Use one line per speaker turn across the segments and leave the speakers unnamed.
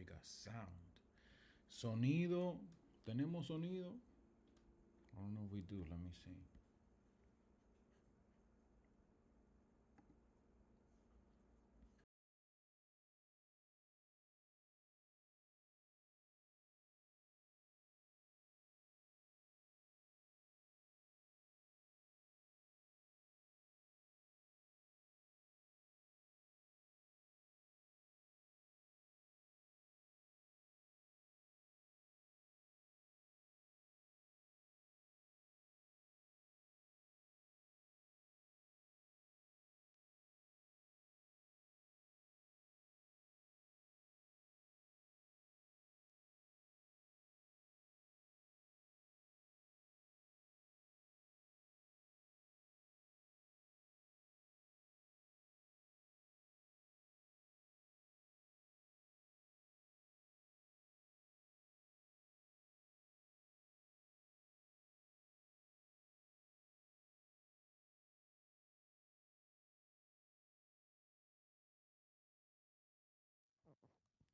we got sound. Sonido. ¿Tenemos sonido? I don't know if we do. Let me see.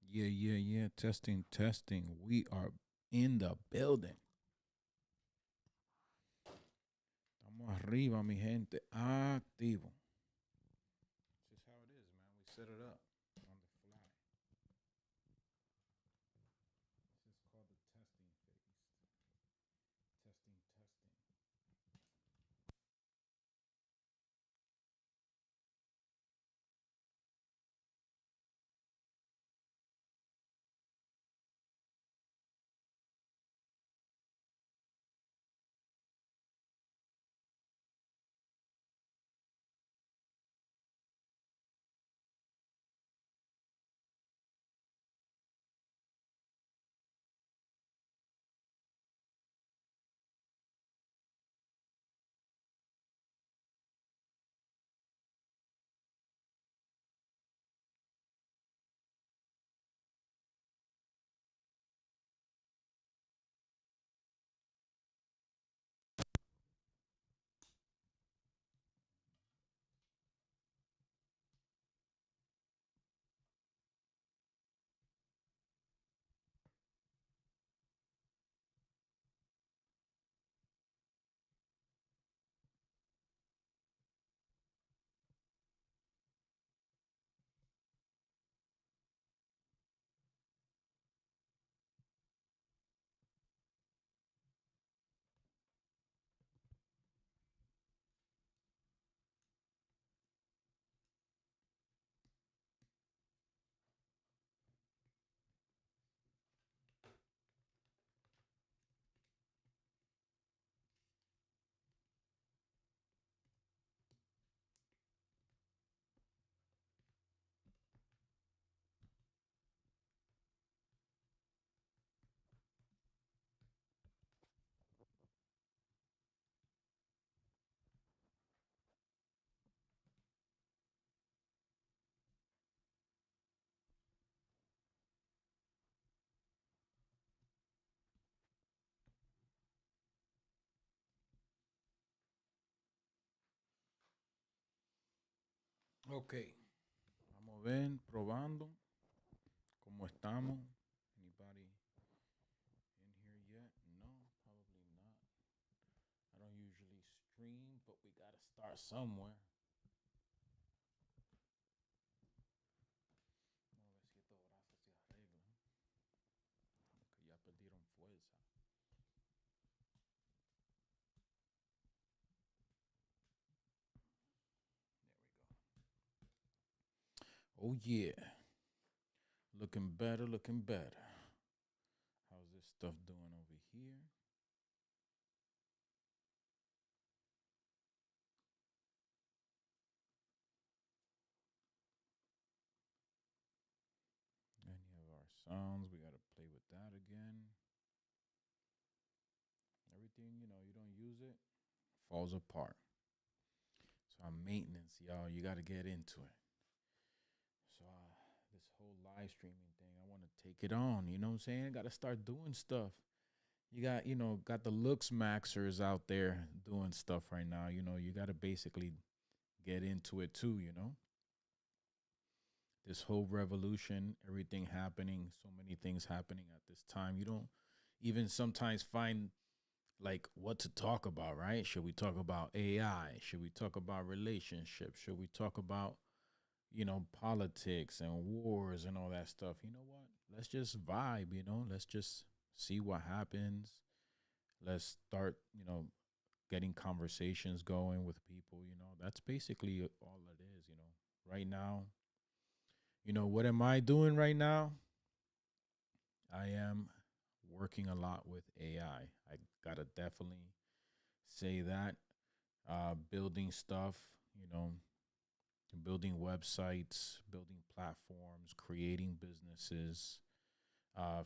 Yeah, yeah, yeah. Testing, testing. We are in the building. Estamos arriba, mi gente. Activo. This is how it is, man. We set it up on the fly. This is called the testing phase. Testing, testing. Ok. Vamos a ver, probando. ¿Cómo estamos? Anybody in here yet? No, probably not. I don't usually stream, but we gotta start somewhere. No, a ver si estos brazos se arreglan. Que ya perdieron fuerza. There we go. Oh yeah. Looking better, looking better. How's this stuff doing over here? Any of our sounds, we gotta play with that again. Everything, you don't use it, falls apart. So I'm maintenance, y'all. You gotta get into it. So this whole live streaming thing, I want to take it on. You know what I'm saying? Got to start doing stuff. You got the looks maxers out there doing stuff right now. You got to basically get into it too. this whole revolution, everything happening, so many things happening at this time. You don't even sometimes find like what to talk about, right? Should we talk about AI? Should we talk about relationships? Should we talk about, politics and wars and all that stuff? You know what? Let's just vibe, let's just see what happens. Let's start, getting conversations going with people, That's basically all it is. Right now, what am I doing right now? I am working a lot with AI. I gotta definitely say that. Building stuff, you know, building websites, building platforms, creating businesses,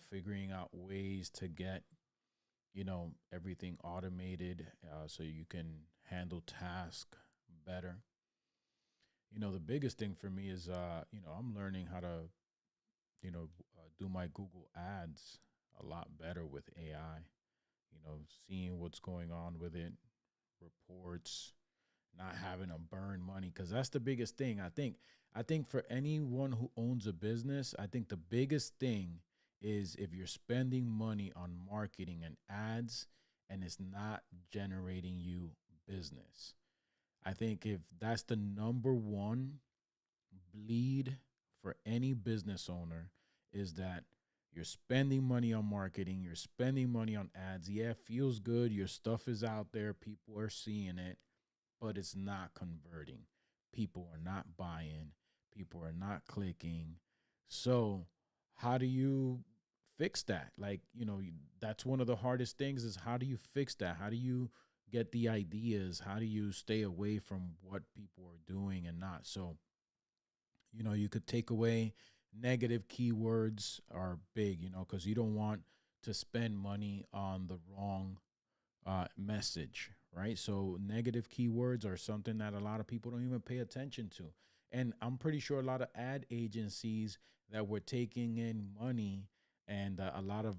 figuring out ways to get, everything automated so you can handle tasks better. The biggest thing for me is, I'm learning how to, do my Google ads a lot better with AI, seeing what's going on with it, reports, not having to burn money, because that's the biggest thing. I think for anyone who owns a business, I think the biggest thing is if you're spending money on marketing and ads and it's not generating you business. I think if that's the number one bleed for any business owner, is that you're spending money on marketing, you're spending money on ads. Yeah, it feels good, your stuff is out there, people are seeing it, but it's not converting. People are not buying, people are not clicking. So, how do you fix that? Like, that's one of the hardest things, is how do you fix that? How do you get the ideas? How do you stay away from what people are doing and not? So, you could take away negative keywords are big, because you don't want to spend money on the wrong message, right? So negative keywords are something that a lot of people don't even pay attention to. And I'm pretty sure a lot of ad agencies that were taking in money, and a lot of,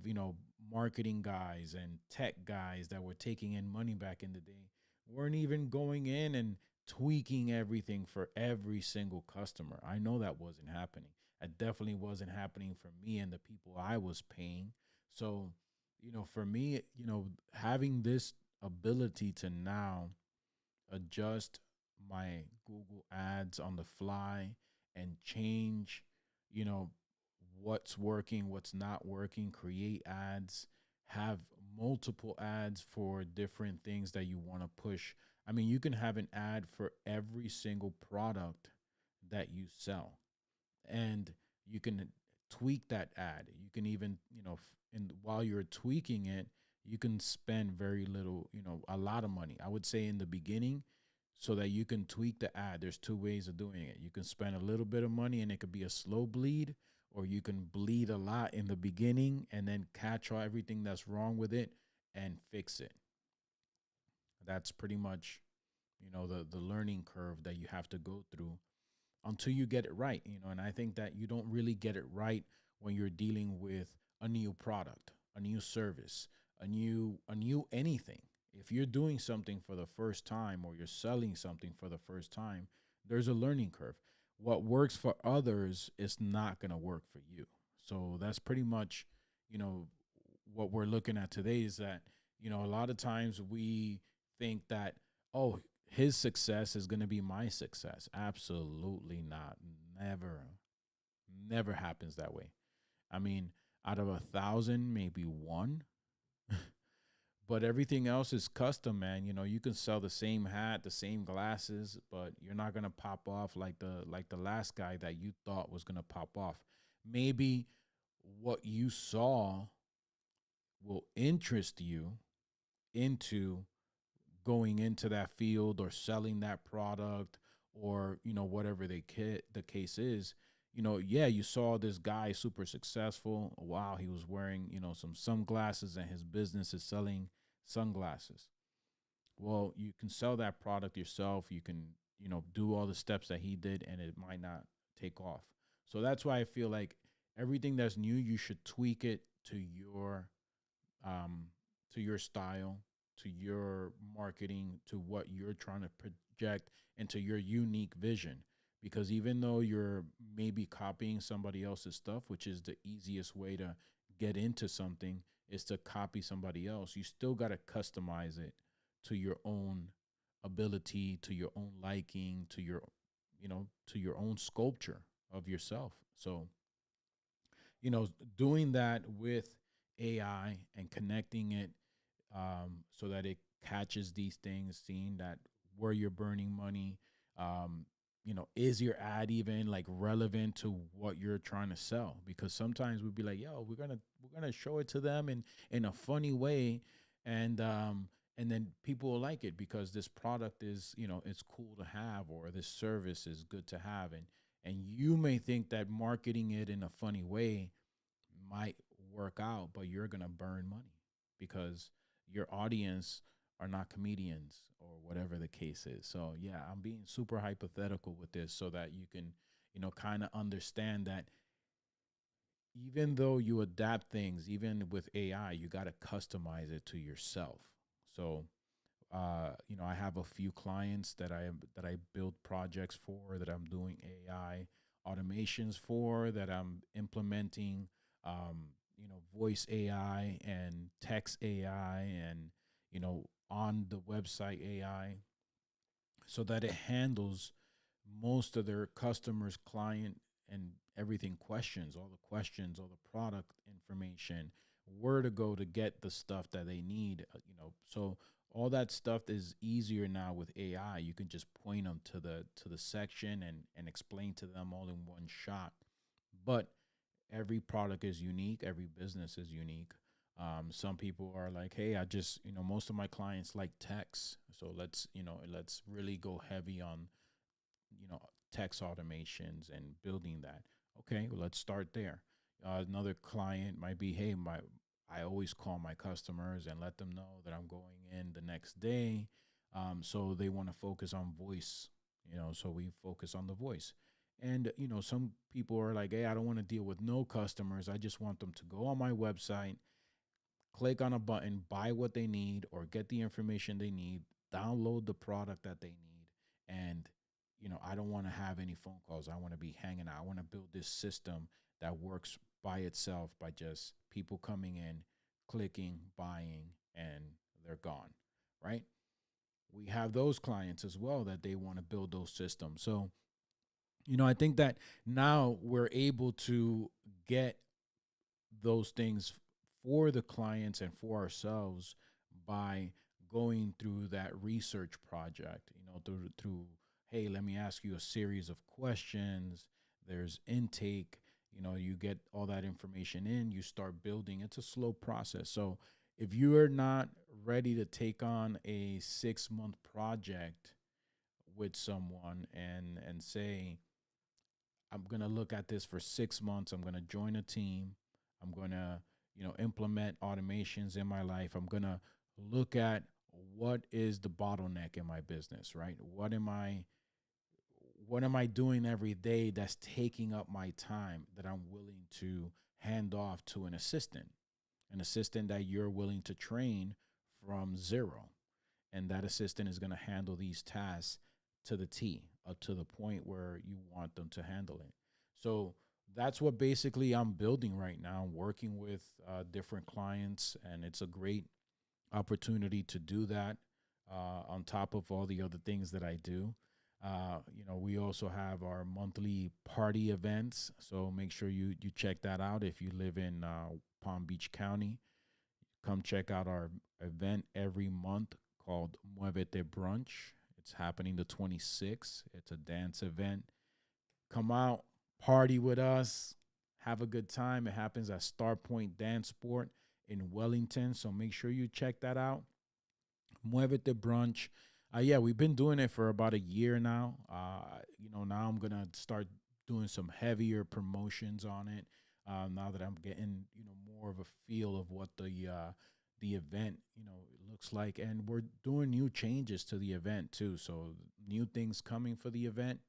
marketing guys and tech guys that were taking in money back in the day weren't even going in and tweaking everything for every single customer. I know that wasn't happening. It definitely wasn't happening for me and the people I was paying. So, for me, having this ability to now adjust my Google ads on the fly and change, you know, what's working, what's not working, create ads, have multiple ads for different things that you want to push. I mean, you can have an ad for every single product that you sell, and you can tweak that ad. You can even, and while you're tweaking it, you can spend very little, a lot of money. I would say in the beginning, so that you can tweak the ad. There's two ways of doing it. You can spend a little bit of money and it could be a slow bleed, or you can bleed a lot in the beginning and then catch all everything that's wrong with it and fix it. That's pretty much, the learning curve that you have to go through until you get it right, and I think that you don't really get it right when you're dealing with a new product, a new service, a new anything. If you're doing something for the first time, or you're selling something for the first time, there's a learning curve. What works for others is not going to work for you. So that's pretty much, you know what we're looking at today, is that, a lot of times we think that, oh, his success is going to be my success. Absolutely not. Never, never happens that way. I mean, out of 1,000, maybe one, but everything else is custom, man. You can sell the same hat, the same glasses, but you're not going to pop off like the last guy that you thought was going to pop off. Maybe what you saw will interest you into going into that field or selling that product, or whatever the case is. Yeah, you saw this guy super successful. Wow, he was wearing some sunglasses and his business is selling sunglasses. Well, you can sell that product yourself. You can do all the steps that he did, and it might not take off. So that's why I feel like everything that's new, you should tweak it um to your style, to your marketing, to what you're trying to project, and to your unique vision. because even though you're maybe copying somebody else's stuff, which is the easiest way to get into something, is to copy somebody else, you still got to customize it to your own ability, to your own liking, to your, to your own sculpture of yourself. So, doing that with AI and connecting it, so that it catches these things, seeing that where you're burning money, is your ad even like relevant to what you're trying to sell? Because sometimes we'd be like, yo, we're gonna show it to them in a funny way, and then people will like it because this product is, it's cool to have, or this service is good to have, and you may think that marketing it in a funny way might work out, but you're gonna burn money because your audience are not comedians or whatever the case is. So yeah, I'm being super hypothetical with this so that you can, kind of understand that even though you adapt things, even with AI, you got to customize it to yourself. So I have a few clients that I build projects for, that I'm doing AI automations for, that I'm implementing, voice AI and text AI, and on the website AI, so that it handles most of their customers, client, and everything questions, all the questions, all the product information, where to go to get the stuff that they need, so all that stuff is easier now with AI. You can just point them to the section and explain to them all in one shot. But every product is unique, every business is unique. Some people are like, hey, I just, most of my clients like text, so let's really go heavy on, text automations and building that. Okay, well, let's start there. Another client might be, hey, my I always call my customers and let them know that I'm going in the next day. So they want to focus on voice, so we focus on the voice. And, some people are like, hey, I don't want to deal with no customers. I just want them to go on my website, click on a button, buy what they need or get the information they need, download the product that they need. And, I don't want to have any phone calls. I want to be hanging out. I want to build this system that works by itself, by just people coming in, clicking, buying, and they're gone. Right. We have those clients as well that they want to build those systems. So, I think that now we're able to get those things for the clients and for ourselves by going through that research project, through, hey, let me ask you a series of questions. There's intake, you get all that information in, you start building. It's a slow process. So if you are not ready to take on a 6-month project with someone and say, I'm going to look at this for 6 months. I'm going to join a team. I'm going to, implement automations in my life. I'm going to look at what is the bottleneck in my business, right? What am I doing every day that's taking up my time that I'm willing to hand off to an assistant that you're willing to train from zero. And that assistant is going to handle these tasks to the T, up to the point where you want them to handle it. So that's what basically I'm building right now, working with different clients, and it's a great opportunity to do that on top of all the other things that I do. We also have our monthly party events, so make sure you check that out if you live in Palm Beach County. Come check out our event every month called Muévete Brunch. It's happening the 26th. It's a dance event. Come out, party with us, have a good time. It happens at Star Point Dance Sport in Wellington, so make sure you check that out. Muévete Brunch. Yeah, we've been doing it for about a year now. Now I'm gonna start doing some heavier promotions on it. Now that I'm getting, more of a feel of what the event, looks like, and we're doing new changes to the event too. So new things coming for the event.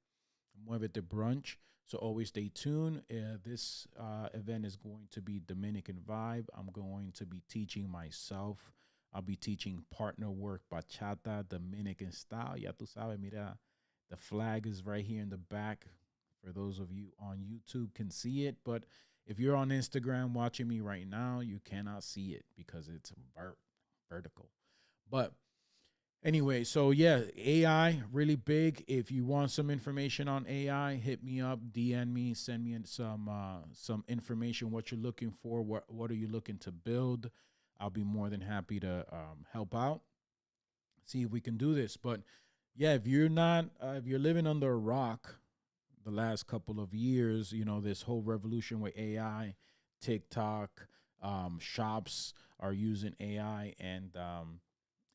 Muévete Brunch. So always stay tuned. This event is going to be Dominican vibe. I'm going to be teaching myself. I'll be teaching partner work, bachata, Dominican style. Ya tú sabes, mira, The flag is right here in the back. For those of you on YouTube can see it, but if you're on Instagram watching me right now, you cannot see it because it's vertical. But anyway, so yeah, AI really big. If you want some information on AI, hit me up, DM me, send me some information. What you're looking for, what are you looking to build? I'll be more than happy to help out. See if we can do this. But yeah, if you're not, if you're living under a rock, the last couple of years, this whole revolution with AI, TikTok, shops are using AI, and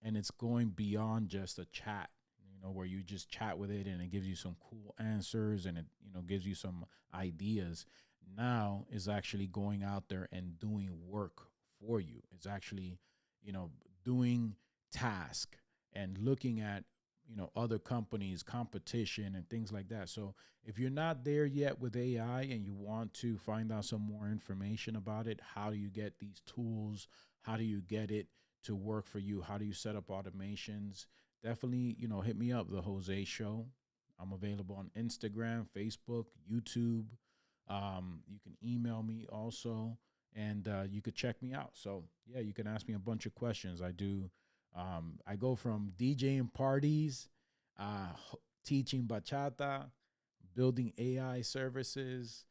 it's going beyond just a chat, where you just chat with it and it gives you some cool answers and it, gives you some ideas. Now is actually going out there and doing work for you. It's actually, doing task and looking at, other companies, competition and things like that. So if you're not there yet with AI and you want to find out some more information about it, how do you get these tools? How do you get it to work for you? How do you set up automations? Definitely, hit me up, The Jose Show. I'm available on Instagram, Facebook, YouTube. You can email me also, and you could check me out. So, yeah, you can ask me a bunch of questions. I do. I go from DJing parties, uh, teaching bachata, building AI services,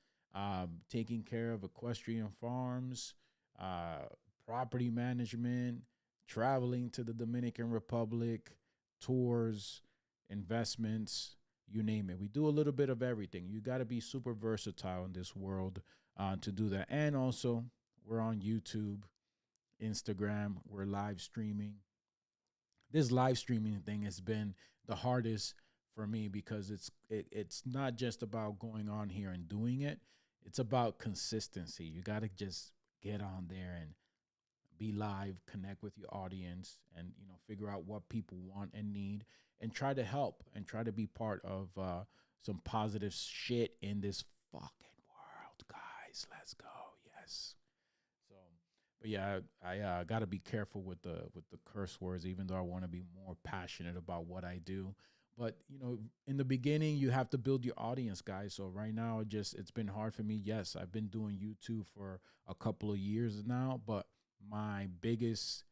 taking care of equestrian farms, uh, property management, traveling to the Dominican Republic, tours, investments, you name it. We do a little bit of everything. You got to be super versatile in this world to do that. And also, we're on YouTube, Instagram, we're live streaming. This live streaming thing has been the hardest for me because it's not just about going on here and doing it. It's about consistency. You got to just get on there and be live, connect with your audience, and figure out what people want and need, and try to help and try to be part of some positive shit in this fucking world, guys. Let's go. Yes. So, but yeah, I got to be careful with the curse words, even though I want to be more passionate about what I do. But in the beginning, you have to build your audience, guys. So right now, it's been hard for me. Yes, I've been doing YouTube for a couple of years now, but my biggest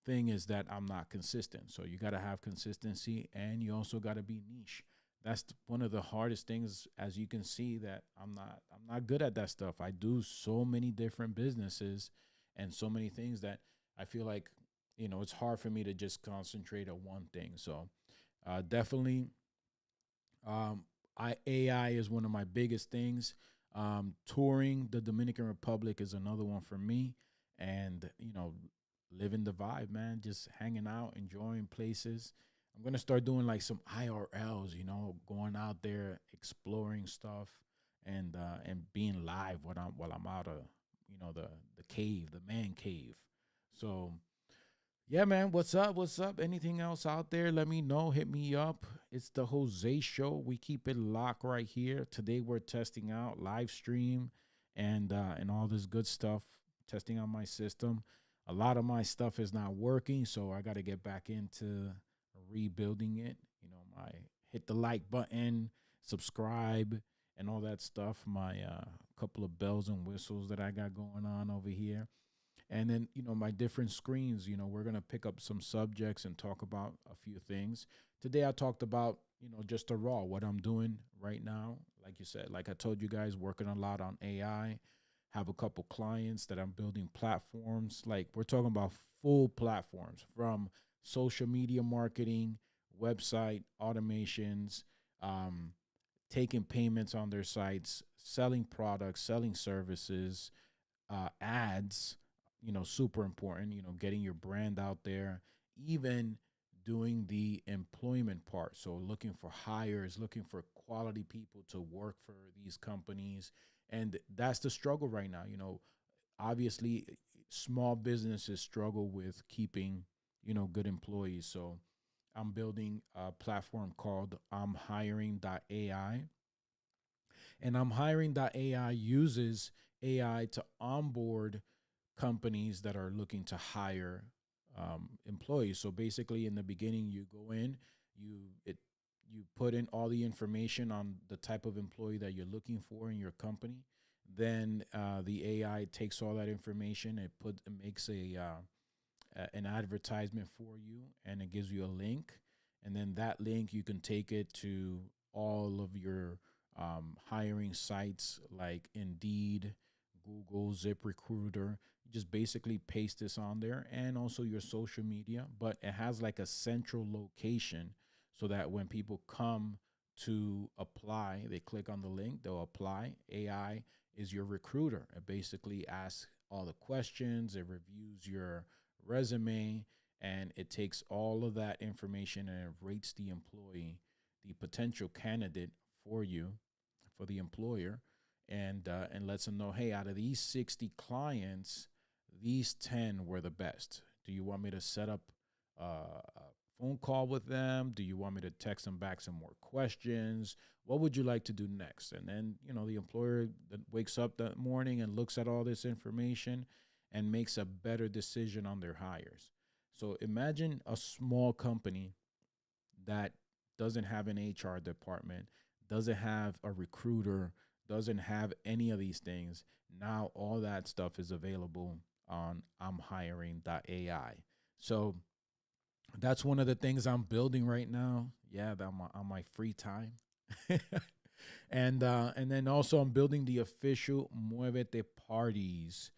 thing is that I'm not consistent. So you got to have consistency, and you also got to be niche. That's one of the hardest things, as you can see, that I'm not good at that stuff. I do so many different businesses and so many things that I feel like it's hard for me to just concentrate on one thing. So definitely, AI is one of my biggest things. Touring the Dominican Republic is another one for me, and living the vibe, man. Just hanging out, enjoying places. I'm gonna start doing like some IRLs, going out there, exploring stuff, and being live while I'm out of the cave, the man cave. So yeah, man. What's up? What's up? Anything else out there? Let me know. Hit me up. It's the Jose Show. We keep it locked right here. Today we're testing out live stream and all this good stuff. Testing out my system. A lot of my stuff is not working, so I got to get back into rebuilding it. My hit the like button, subscribe, and all that stuff. My couple of bells and whistles that I got going on over here. And then, my different screens, we're going to pick up some subjects and talk about a few things. Today, I talked about, just the raw, what I'm doing right now. Like you said, like I told you guys, working a lot on AI, have a couple clients that I'm building platforms. Like we're talking about full platforms from social media marketing, website automations, um, taking payments on their sites, selling products, selling services, ads, super important, getting your brand out there, even doing the employment part. So looking for hires, looking for quality people to work for these companies. And that's the struggle right now. Obviously small businesses struggle with keeping, good employees. So I'm building a platform called imhiring.ai. And imhiring.ai uses AI to onboard companies that are looking to hire employees. So basically, in the beginning, you go in, it you put in all the information on the type of employee that you're looking for in your company. Then the AI takes all that information. It makes an advertisement for you, and it gives you a link. And then that link, you can take it to all of your hiring sites like Indeed, Google, ZipRecruiter. You just basically paste this on there, and also your social media. But it has like a central location so that when people come to apply, they click on the link, they'll apply. AI is your recruiter. It basically asks all the questions, it reviews your resume, and it takes all of that information and it rates the employee, the potential candidate for you, for the employer, and lets them know, hey, out of these 60 clients, these 10 were the best. Do you want me to set up a phone call with them? Do you want me to text them back some more questions? What would you like to do next? And then, the employer that wakes up that morning and looks at all this information and makes a better decision on their hires. So imagine a small company that doesn't have an HR department, doesn't have a recruiter, doesn't have any of these things. Now all that stuff is available on imhiring.ai. So that's one of the things I'm building right now. Yeah, on my free time. And then also I'm building the official Muévete Parties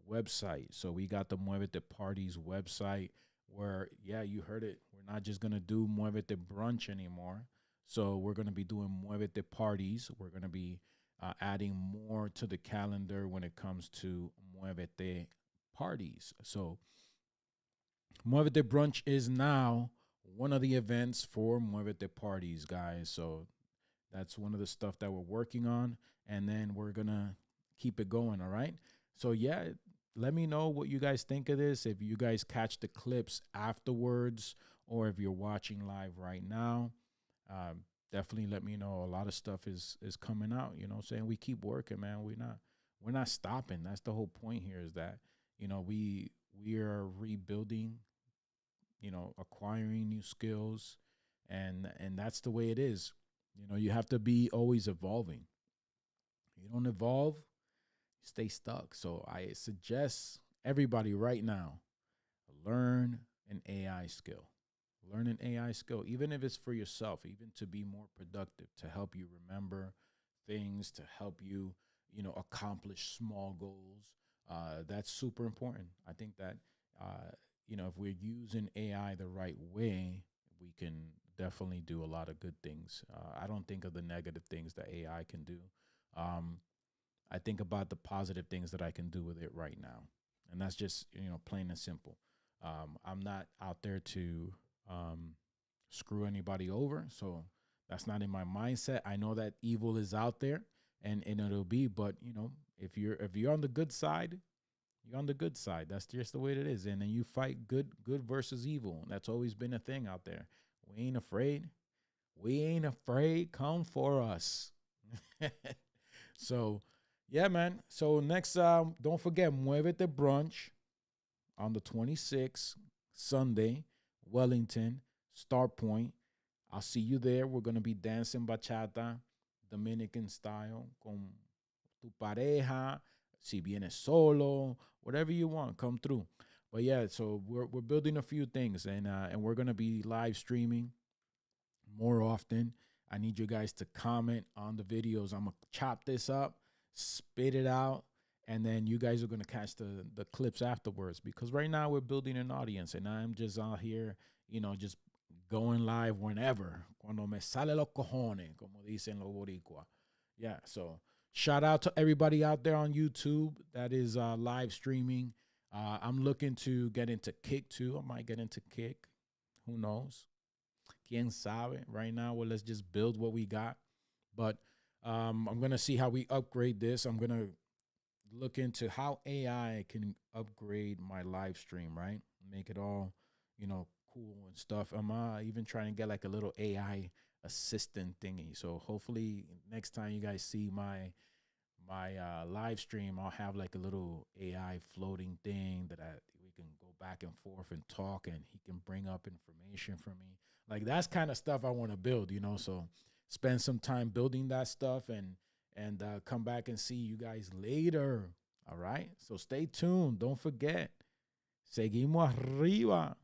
website. So we got the Muévete Parties website where, yeah, you heard it. We're not just going to do Muévete Brunch anymore. So we're going to be doing Muévete Parties. We're going to be adding more to the calendar when it comes to Muévete Parties. So Muévete Brunch is now one of the events for Muévete Parties, guys. So that's one of the stuff that we're working on. And then we're going to keep it going, all right? So, yeah, let me know what you guys think of this. If you guys catch the clips afterwards or if you're watching live right now, definitely let me know. A lot of stuff is coming out, saying we keep working, man. We're not stopping. That's the whole point here is that, we are rebuilding, acquiring new skills, and that's the way it is. You have to be always evolving. You don't evolve, you stay stuck. So I suggest everybody right now learn an AI skill. Learn an AI skill, even if it's for yourself, even to be more productive, to help you remember things, to help you, accomplish small goals. That's super important. I think that, if we're using AI the right way, we can definitely do a lot of good things. I don't think of the negative things that AI can do. Um, I think about the positive things that I can do with it right now. And that's just, plain and simple. I'm not out there to screw anybody over. So that's not in my mindset. I know that evil is out there and it'll be, but if you're on the good side, you're on the good side. That's just the way it is. And then you fight good versus evil. That's always been a thing out there. We ain't afraid. We ain't afraid. Come for us. So, yeah, man. So next, don't forget Muévete Brunch on the 26th, Sunday, Wellington, Start Point. I'll see you there. We're going to be dancing bachata, Dominican style, con tu pareja, si vienes solo, whatever you want, come through. But yeah, so we're building a few things, and we're going to be live streaming more often. I need you guys to comment on the videos. I'm going to chop this up, spit it out, and then you guys are going to catch the clips afterwards, because right now we're building an audience, and I'm just out here, just going live whenever. Cuando me sale los cojones, como dicen los boricua. Yeah, so shout out to everybody out there on YouTube that is live streaming. I'm looking to get into Kick too. I might get into Kick. Who knows? Quien sabe? Right now, well, let's just build what we got. But I'm going to see how we upgrade this. I'm going to look into how AI can upgrade my live stream, right? Make it all, cool and stuff. I'm even trying to get like a little AI assistant thingy. So hopefully next time you guys see my live stream, I'll have like a little AI floating thing that we can go back and forth and talk, and he can bring up information for me. Like that's kind of stuff I want to build, you know. So spend some time building that stuff and come back and see you guys later. All right. So stay tuned. Don't forget. Seguimos arriba.